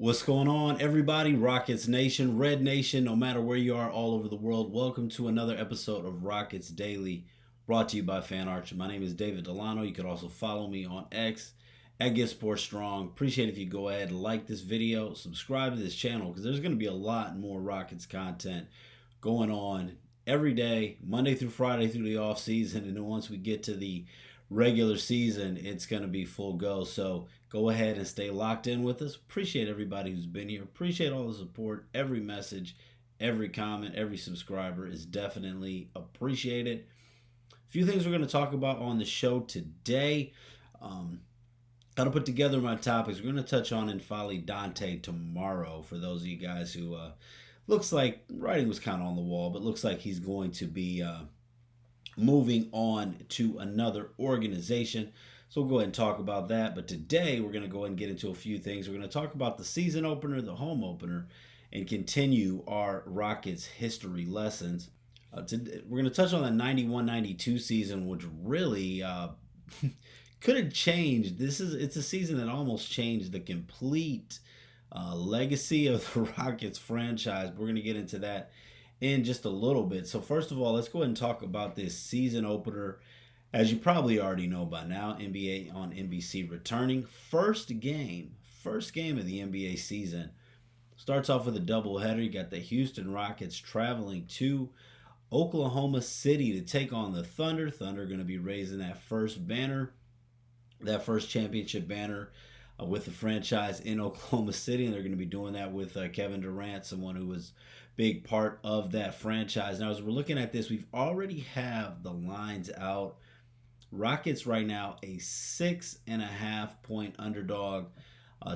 What's going on, everybody? Rockets Nation, Red Nation, no matter where you are all over the world, welcome to another episode of Rockets Daily, brought to you by Fan Archer. My name is David Delano. You can also follow me on X at Get Sports Strong. Appreciate if you go ahead and like this video, subscribe to this channel, because there's going to be a lot more Rockets content going on every day, Monday through Friday through the off season, and then once we get to the regular season, it's going to be full go. So go ahead and stay locked in with us. Appreciate everybody who's been here. Appreciate all the support. Every message, every comment, every subscriber is definitely appreciated. A few things we're going to talk about on the show today. Got to put together my topics. We're going to touch on N'Faly Dante tomorrow for those of you guys who looks like writing was kind of on the wall, but looks like he's going to be moving on to another organization. So we'll go ahead and talk about that. But today we're going to go ahead and get into a few things. We're going to talk about the season opener, the home opener, and continue our Rockets history lessons. We're going to touch on the 91-92 season, which really could have changed. It's a season that almost changed the complete legacy of the Rockets franchise. We're going to get into that in just a little bit. So first of all, let's go ahead and talk about this season opener. As you probably already know by now, NBA on NBC returning. First game of the NBA season. Starts off with a doubleheader. You got the Houston Rockets traveling to Oklahoma City to take on the Thunder. Thunder going to be raising that first banner, that first championship banner with the franchise in Oklahoma City, and they're going to be doing that with Kevin Durant, someone who was big part of that franchise. Now, as we're looking at this, we've already have the lines out. Rockets right now a 6.5 point underdog,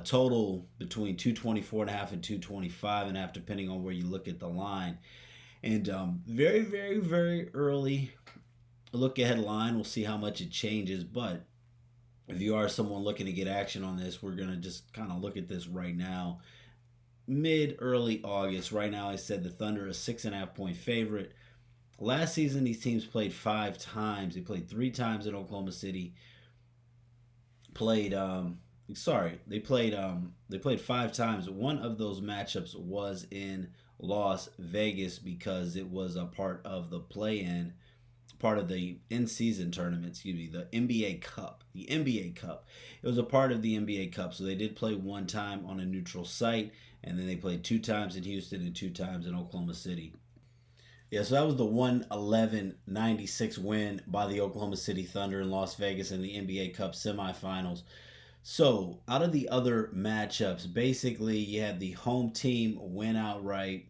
total between 224.5 and 225.5, depending on where you look at the line. And very, very, very early look ahead line. We'll see how much it changes, but if you are someone looking to get action on this, we're going to just kind of look at this right now. Early August. Right now, I said the Thunder a 6.5 point favorite. Last season, these teams played 5 times. They played 3 times in Oklahoma City. They played 5 times. One of those matchups was in Las Vegas because it was a part of the play-in, part of the in-season tournament, the NBA Cup. The NBA Cup. It was a part of the NBA Cup, so they did play 1 time on a neutral site, and then they played 2 times in Houston and 2 times in Oklahoma City. Yeah, so that was the 111-96 win by the Oklahoma City Thunder in Las Vegas in the NBA Cup semifinals. So, out of the other matchups, basically you had the home team win outright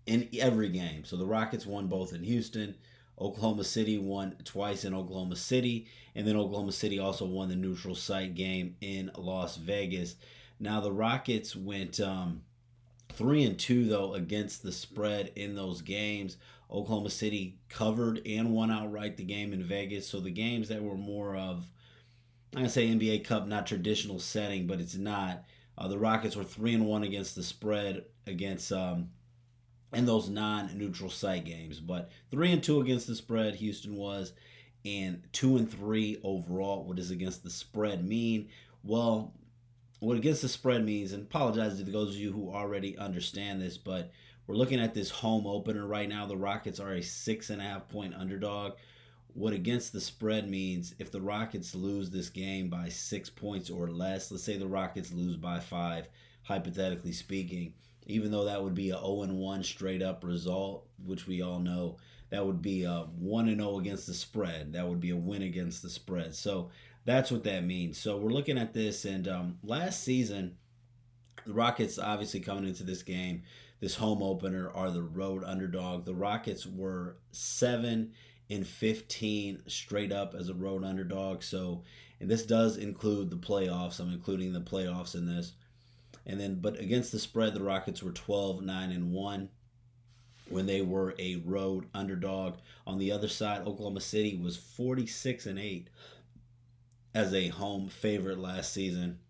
in every game. So the Rockets won both in Houston. Oklahoma City won twice in Oklahoma City, and then Oklahoma City also won the neutral site game in Las Vegas. Now the Rockets went 3-2 though against the spread in those games. Oklahoma City covered and won outright the game in Vegas. So the games that were more of, I'm gonna say NBA Cup, not traditional setting, but it's not. The Rockets were 3-1 against the spread against in those non-neutral site games, but 3-2 against the spread. Houston was, and 2-3 overall. What does against the spread mean? Well, what against the spread means, and apologize to those of you who already understand this, but we're looking at this home opener right now. The Rockets are a 6.5 point underdog. What against the spread means, if the Rockets lose this game by 6 points or less, let's say the Rockets lose by 5, hypothetically speaking, even though that would be a 0-1 straight up result, which we all know, that would be a 1-0 against the spread. That would be a win against the spread. So that's what that means. So we're looking at this, and last season, the Rockets obviously coming into this game, this home opener, are the road underdog. The Rockets were 7-15 straight up as a road underdog. So, and this does include the playoffs. I'm including the playoffs in this. And then, but against the spread, the Rockets were 12-9-1 when they were a road underdog. On the other side, Oklahoma City was 46-8 as a home favorite last season.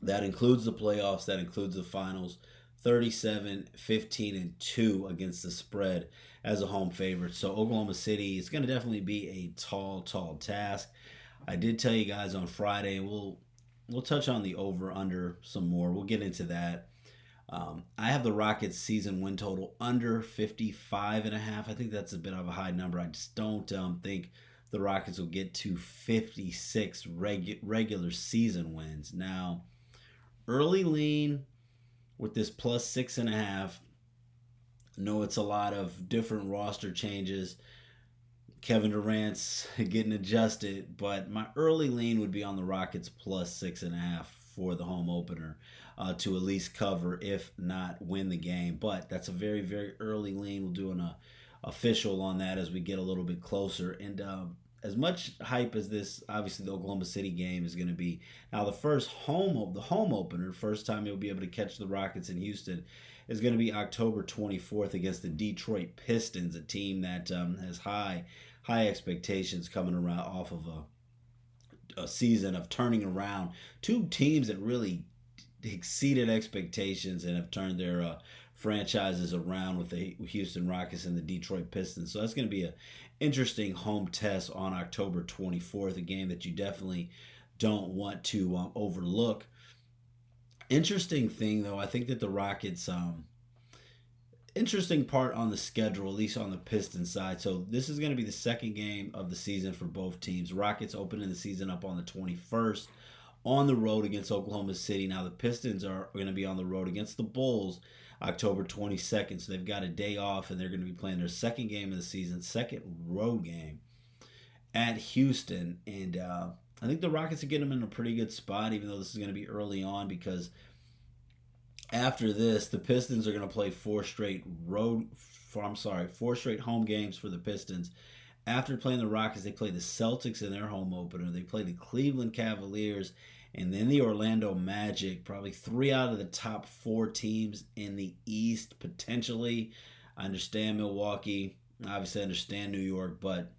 That includes the playoffs. That includes the finals. 37-15-2 against the spread as a home favorite. So Oklahoma City is going to definitely be a tall task. I did tell you guys on Friday, we'll we'll touch on the over under some more. We'll get into that. I have the Rockets season win total under 55.5. I think that's a bit of a high number. I just don't think the Rockets will get to 56 regular season wins. Now, early lean with this plus 6.5. Know it's a lot of different roster changes. Kevin Durant's getting adjusted, but my early lean would be on the Rockets plus 6.5 for the home opener to at least cover, if not win the game. But that's a very, very early lean. We'll do an official on that as we get a little bit closer. And as much hype as this, obviously, the Oklahoma City game is going to be. Now, the home opener, first time you'll be able to catch the Rockets in Houston, is going to be October 24th against the Detroit Pistons, a team that has high expectations coming around off of a season of turning around two teams that really exceeded expectations and have turned their franchises around with the Houston Rockets and the Detroit Pistons. So that's going to be an interesting home test on October 24th, a game that you definitely don't want to overlook. Interesting thing, though, I think that the Rockets, interesting part on the schedule, at least on the Pistons side. So this is going to be the second game of the season for both teams. Rockets opening the season up on the 21st on the road against Oklahoma City. Now the Pistons are going to be on the road against the Bulls October 22nd. So they've got a day off, and they're going to be playing their second game of the season, second road game at Houston. And I think the Rockets are getting them in a pretty good spot, even though this is going to be early on, because after this, the Pistons are going to play four straight home games for the Pistons. After playing the Rockets, they play the Celtics in their home opener. They play the Cleveland Cavaliers and then the Orlando Magic. Probably 3 out of the top 4 teams in the East, potentially. I understand Milwaukee. Obviously, I understand New York, but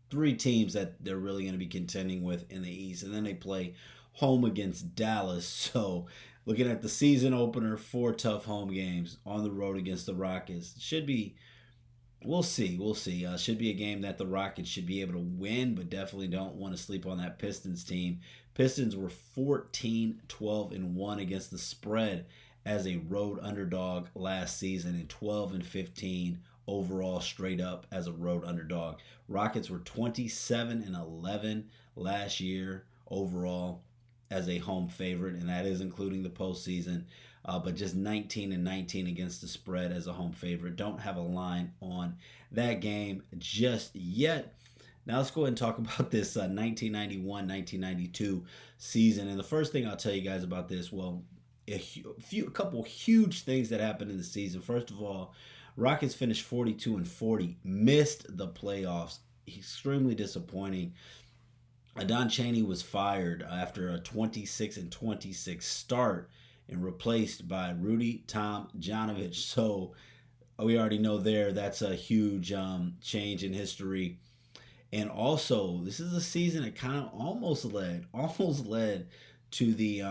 3 teams that they're really going to be contending with in the East. And then they play home against Dallas. So looking at the season opener, 4 tough home games on the road against the Rockets. Should be, we'll see. Should be a game that the Rockets should be able to win, but definitely don't want to sleep on that Pistons team. Pistons were 14-12-1 against the spread as a road underdog last season, and 12-15 overall straight up as a road underdog. Rockets were 27-11 last year overall as a home favorite, and that is including the postseason. But just 19-19 against the spread as a home favorite. Don't have a line on that game just yet. Now let's go ahead and talk about this 1991-1992 season. And the first thing I'll tell you guys about this, well, a couple huge things that happened in the season. First of all, Rockets finished 42-40, missed the playoffs. Extremely disappointing. Don Chaney was fired after a 26-26 start and replaced by Rudy Tomjanovich. So we already know that's a huge change in history. And also, this is a season that kind of almost led to the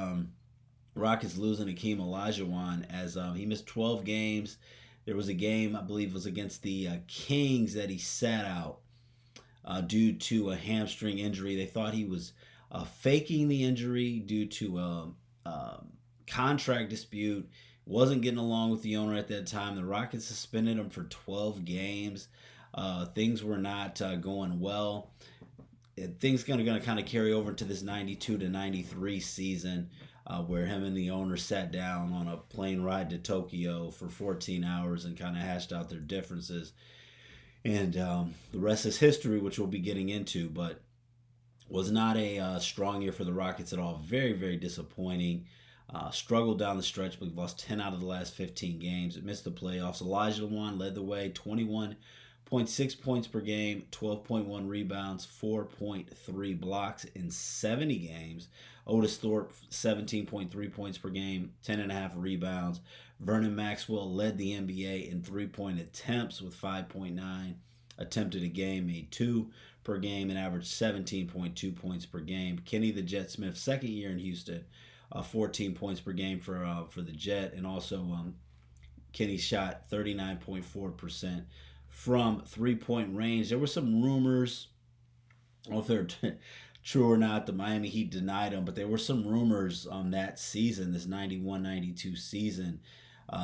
Rockets losing Hakeem Olajuwon as he missed 12 games. There was a game, I believe, was against the Kings that he sat out due to a hamstring injury. They thought he was faking the injury due to a contract dispute. Wasn't getting along with the owner at that time. The Rockets suspended him for 12 games. Things were not going well. Things going to kind of carry over into this 92-93 season where him and the owner sat down on a plane ride to Tokyo for 14 hours and kind of hashed out their differences. And the rest is history, which we'll be getting into, but was not a strong year for the Rockets at all. Very, very disappointing. Struggled down the stretch, but we've lost 10 out of the last 15 games. It missed the playoffs. Olajuwon led the way, 21.6 points per game, 12.1 rebounds, 4.3 blocks in 70 games. Otis Thorpe, 17.3 points per game, 10.5 rebounds. Vernon Maxwell led the NBA in three-point attempts with 5.9 attempted a game, made 2 per game, and averaged 17.2 points per game. Kenny the Jet Smith, second year in Houston, 14 points per game for the Jet, and also Kenny shot 39.4% from three-point range. There were some rumors, I don't know if they're true or not, the Miami Heat denied him, but there were some rumors on that season, this 91-92 season,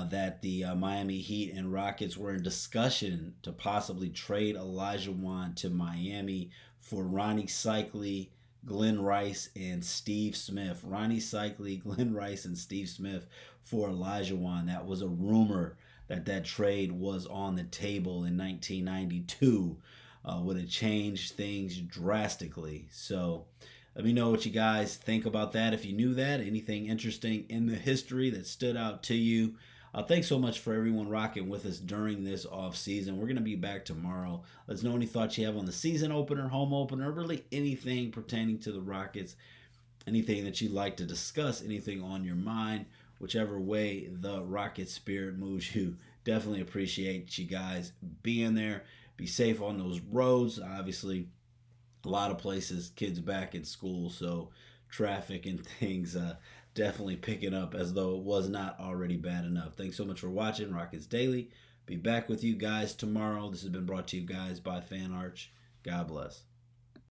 that the Miami Heat and Rockets were in discussion to possibly trade Olajuwon to Miami for Ronnie Cycli, Glenn Rice, and Steve Smith. Ronnie Cycli, Glenn Rice, and Steve Smith for Olajuwon. That was a rumor that trade was on the table in 1992. Would have changed things drastically. So let me know what you guys think about that. If you knew that, anything interesting in the history that stood out to you. Thanks so much for everyone rocking with us during this off season. We're going to be back tomorrow. Let us know any thoughts you have on the season opener, home opener, really anything pertaining to the Rockets, anything that you'd like to discuss, anything on your mind, whichever way the Rocket spirit moves you. Definitely appreciate you guys being there. Be safe on those roads. Obviously, a lot of places, kids back in school, so traffic and things definitely picking up as though it was not already bad enough. Thanks so much for watching Rockets Daily. Be back with you guys tomorrow. This has been brought to you guys by Fan Arch. God bless.